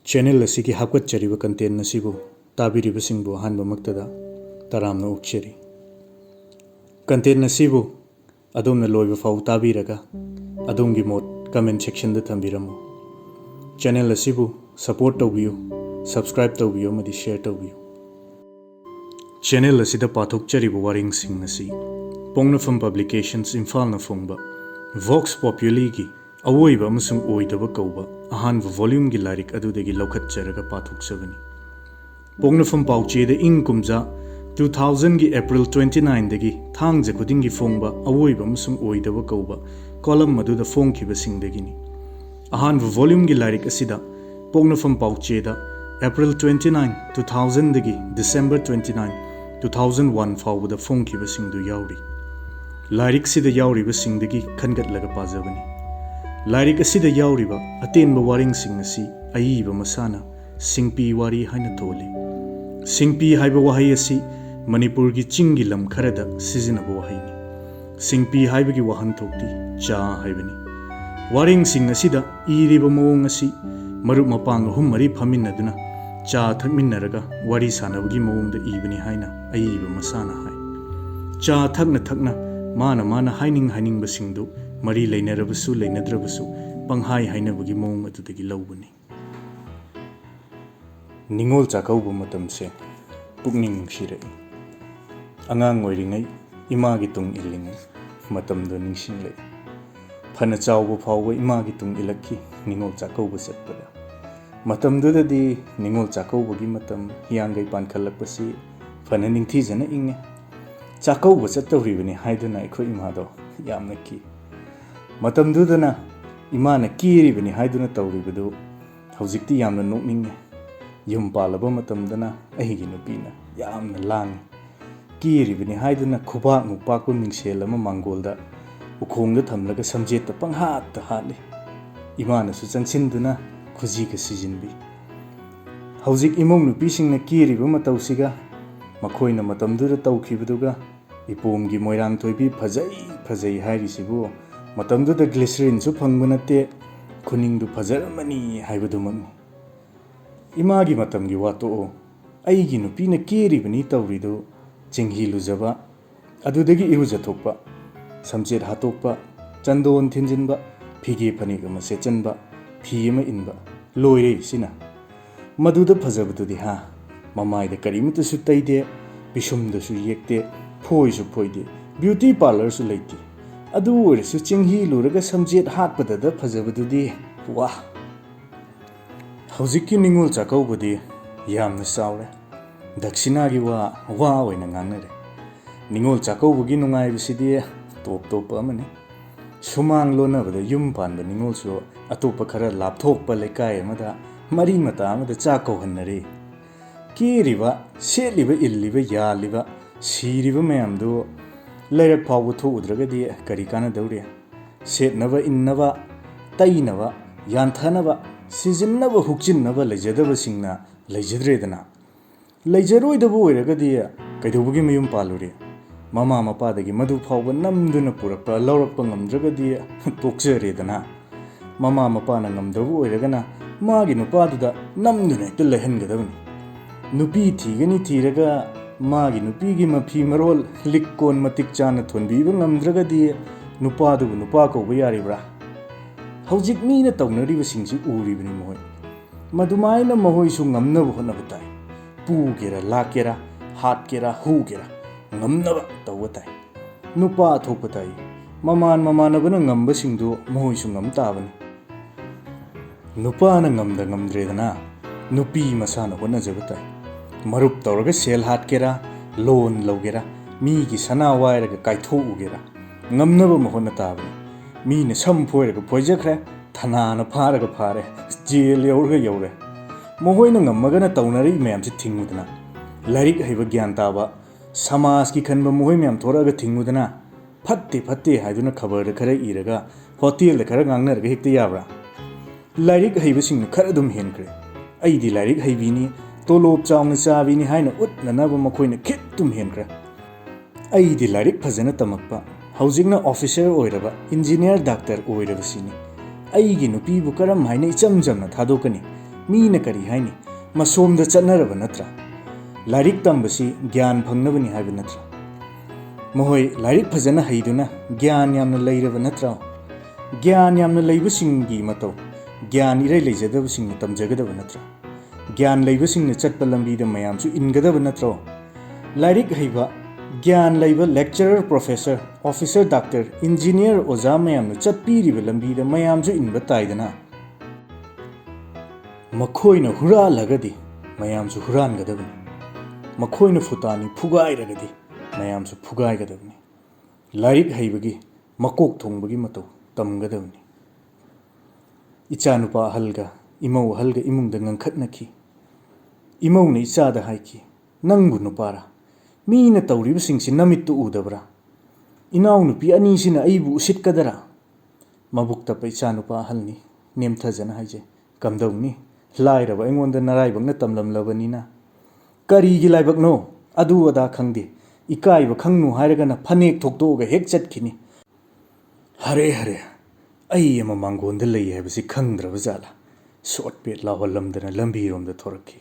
Channel asiki hapkatchariba content nasibu tabiribasingbu ahanbamaktada taramna ukchari. Content nasibu adumna loiba fau tabiraga adumgi mot comment section da thambiramu. Channel asibu support tawbiyu, subscribe tawbiyu amadi share tawbiyu. Channel asida pathokchariba waringsing nasi Pongnafam Publications Imphal na phongba Vox Populi gi Awoiba Amasung Oidaba kauba ahanba volume gi lyric adudagi laukhatcharaga pathokchabani. Pongnafam pauche da kumja 2000 gi April 29 dagi thangja khudingi phongba Awoiba Amasung Oidaba kauba column maduda phongkhiba singdagini. Ahanba volume gi lyric asida Pongnafam pauche da April 29 2000 dagi December 29 2001 fawbada phongkhiba singdu yauri. Lyric sida yauriba singdagi khangatlaga pajabani. Lyric asida yauriba atenba waring sing asi aiba masana Singpi Wari haina tholi. Singpi haiba wahai asi Manipur gi chingi lam kharada sizinaba wahaini. Singpi haiba gi wahan thokti cha haibani. Waring sing asida iriba mawong asi marup mapang hum mari phaminaduna cha thakminnaraga wari sanabagi mawongda ibani haina aiba masana hai. Cha thakna mana haining basingdu mari leinarabasu leinadrabasu panghai hainabagi mawong adudagi laubani. Ningol chakauba matamse pukning nungsirai. Angang oiringai imagi tung ilingai matamdo ningsinglai. Phana chawba phawba imagi tung ilakki ningol chakauba chatpada. Matamdudadi ningol chakaubagi matam hiyangai pankhalakpasi phana ningthijana ingne. Chakauba chattawribani haiduna aikhoi imado yamna ki. Matamdudana imana kiribani haiduna tawribadu haujikti yamna nokninge. Yum palaba matamdana aigi nupina yamna langi. Kiribani haiduna khubak mukpakpam ningselama mangolda ukhongda thamlaga samjeta panghatta hatli. Imana su changsinduna khujiga sijinbi. Haujik imong nupisingna kiriba matawsiga makhoina matamdura tawkhibaduga ipomgi moirang thoibi phajai hairisibu matamduda glycerin su phangba natte khuningdu phajaramani haibadumani. Imagi matamgi wato aigi nupina kiribani tawridu chinghi lujaba adudagi irujathokpa samjet hatokpa chandon thinjinba phige phaniga masechanba phi ama inba loire sina maduda phajabadudi ha mamaida karimata su taide bisumda su yekte phoi su phoide beauty parlor su leiti adu oiresu chinghi luraga samjet hatpadada phajabadudi wa haujikki ningol chakaubadi yamna saure dakshina gi wa oina ngangnare ningol chakaubagi nungaibasidi top amane sumang lonabada yum panba ningol su atopa khara lapthokpa lekai amada mari mata amada chakau hannare kiriba setliba illiba yaliba siriba mayamdu lairak phawbu thuudragadi kari kana daure setnaba innaba tainaba yanthanaba sijinnaba hukjinnaba leijadaba singna leijadredana leijaroidabu oiragadi kaidobagi mayum palure mama mapadagi madu phawba namduna purakpa laurakpa ngamdragadi tokjaredana mama mapana ngamdabu oiragana magi nupaduda namduna hekta lehangadabani nupi thigani thiraga magi nupigi mafi marol likkon matik chana thonbiba ngamdragadi nupadubu nupa kauba yaribra haujik mina tawnariba singsi uribani mohoi madumaina mohoi su ngamnabu honnabu tai pugera lakera hatkera hugera ngamnaba tawba tai nupa thokpa tai mamanabana ngamba singdu mohoi su ngam tabani nupana ngamdredana nupi masana honajaba tai marup tawraga sel hatkera loan logera migi sana wairaga kaithogera ngamnaba mahona tabani mine sam phoiraga phoijakhre thanana pharaga phare jel yaurga yaure mohoina ngammagana tawnari mayamsi thingudana lyric haiba gyan taba samaj ki khanba mohoi mayam thoraga thingudana fatte haiduna khabar khara iraga hotel da khara ngangnarga hekta yabra lyric haiba singna khara dum henkre aidi lyric haibini tolop chawna chabini haina utnanaba makhoina khittum henkre aidi lyric phajana tamakpa haujikna officer oiraba engineer doctor oiraba sini aigi nupi bu karam haina icham jamna thadokani Meena करी हाइनी मसोमदा चटनरबा नत्रा lyric तंबसी ज्ञान फंगनबनी हाइबा नत्रा महोय lyric फजना हैदुना ज्ञान यामना लैरबा नत्रा ज्ञान यामना लैबसिंगी मतौ ज्ञान इरै लैजदबसिंग तमजगदबा नत्रा ज्ञान लैबसिंग चटपा लंबीदा मयामसु इनगदबा नत्रो लाइरिक हैबा ज्ञान लैबा lecturer professor officer doctor engineer ओजा मयामनु चटपीरिबा लंबीदा मयामसु इनबा ताइदना मखोइना हुरालगदी मयामसु हुरानगदबनी मखोइना फुतानी फुगाइरगदी मयामसु फुगाइगदबनी लाइरिक हैबगी मकोक थोंबगी मतौ तमगदबनी इचानुपा अहलगा इमौ अहलगा इमुंगदा ngangkhatnaki इमौना इचादा हाइकी नंगबु नुपारा मीना तौरिबसिंगसि नमित्तु उदबरा इनाउ नुपी अनीसिना अइबु उसिटकदरा मबुक्ता इचानुपा अहलनी नेमथजना हाइजे कमदौनी लाइरबा अइंगोंदा नराइबंगना तमलमलबनिना करीगी लाइबकनो अदु अदा खंगदे इकाइबा खंगनु हाइरगना फनेक थोक्तोगा हेक चटखिनी हरे हरे अई अमा मांगोंदा लई हाइबसि खंगद्रबा जाला शॉर्ट पेट लाहलमदना लंबीरोमदा थोरक्खी